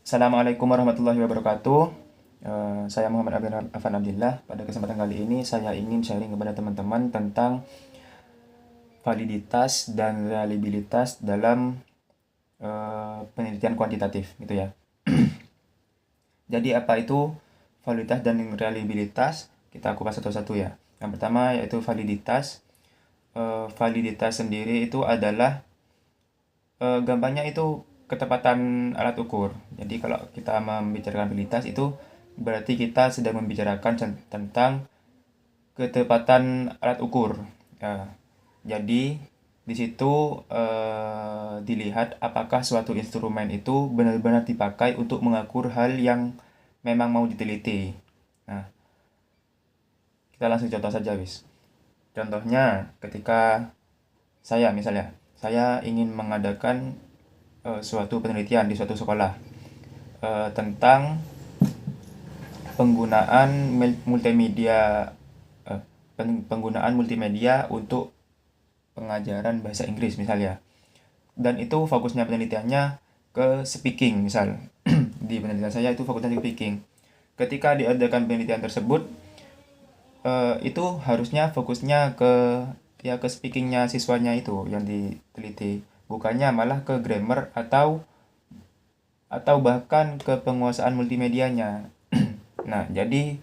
Assalamualaikum warahmatullahi wabarakatuh. Saya Muhammad Afan Abdillah. Pada kesempatan kali ini saya ingin sharing kepada teman-teman tentang validitas dan reliabilitas dalam penelitian kuantitatif, gitu ya. Jadi apa itu validitas dan reliabilitas? Kita kupas satu-satu ya. Yang pertama yaitu validitas. Validitas sendiri itu adalah gampangnya itu ketepatan alat ukur. Jadi kalau kita membicarakan validitas itu berarti kita sedang membicarakan tentang ketepatan alat ukur. Jadi di situ dilihat apakah suatu instrumen itu benar-benar dipakai untuk mengukur hal yang memang mau diteliti. Nah, kita langsung contoh saja, wis. Contohnya ketika saya ingin mengadakan suatu penelitian di suatu sekolah tentang penggunaan multimedia penggunaan multimedia untuk pengajaran bahasa Inggris misalnya. Dan itu fokusnya penelitiannya ke speaking misal. Di penelitian saya itu fokusnya ke speaking. Ketika diadakan penelitian tersebut itu harusnya fokusnya ke speakingnya siswanya itu yang diteliti, bukannya malah ke grammar atau bahkan ke penguasaan multimedianya. Nah, jadi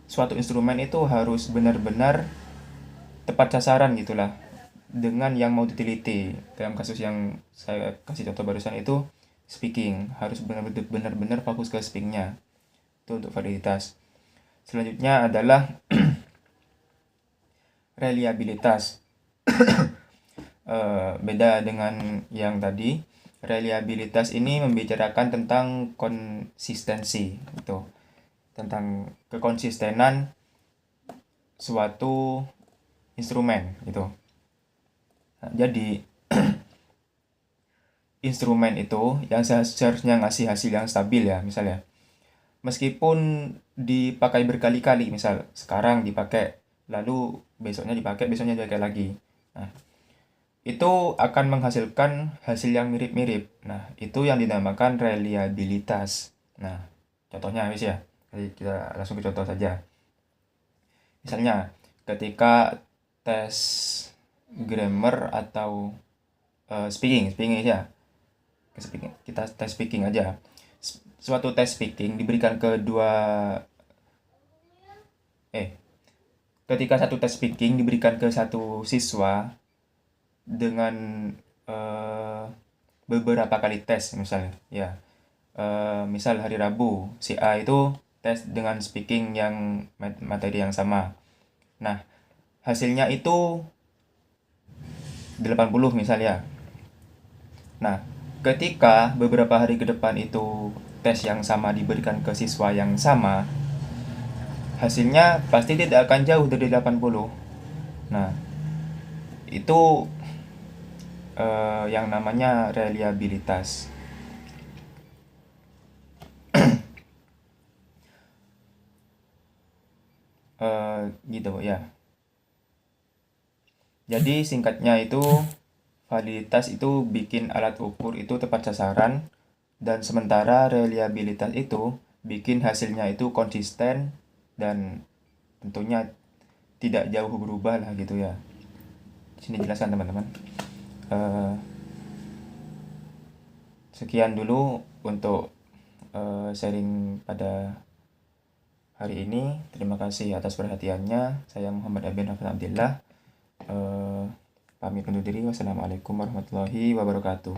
suatu instrumen itu harus benar-benar tepat sasaran gitulah dengan yang mau diteliti. Dalam kasus yang saya kasih contoh barusan itu speaking, harus benar-benar fokus ke speakingnya. Itu untuk validitas. Selanjutnya adalah reliabilitas. Beda dengan yang tadi. Reliabilitas ini membicarakan tentang konsistensi, gitu. Tentang kekonsistenan suatu instrumen, gitu. Nah, jadi instrumen itu yang seharusnya ngasih hasil yang stabil ya, misalnya. Meskipun dipakai berkali-kali, misal sekarang dipakai, lalu besoknya dipakai lagi. Nah, itu akan menghasilkan hasil yang mirip-mirip. Nah, itu yang dinamakan reliabilitas. Nah, contohnya wis ya. Jadi kita langsung ke contoh saja. Misalnya, ketika tes grammar atau speaking ya. Kita tes speaking aja. Suatu tes speaking diberikan ketika satu tes speaking diberikan ke satu siswa dengan beberapa kali tes misalnya ya. Misal hari Rabu si A itu tes dengan speaking yang materi yang sama. Nah, hasilnya itu 80 misalnya. Nah, ketika beberapa hari ke depan itu tes yang sama diberikan ke siswa yang sama, hasilnya pasti tidak akan jauh dari 80. Nah, itu yang namanya reliabilitas. Gitu ya. Jadi singkatnya itu validitas itu bikin alat ukur itu tepat sasaran, dan sementara reliabilitas itu bikin hasilnya itu konsisten dan tentunya tidak jauh berubah lah gitu ya. Sini jelaskan teman-teman. Sekian dulu untuk sharing pada hari ini. Terima kasih atas perhatiannya. Saya Muhammad Abdillah. Pamit undur diri. Wassalamualaikum warahmatullahi wabarakatuh.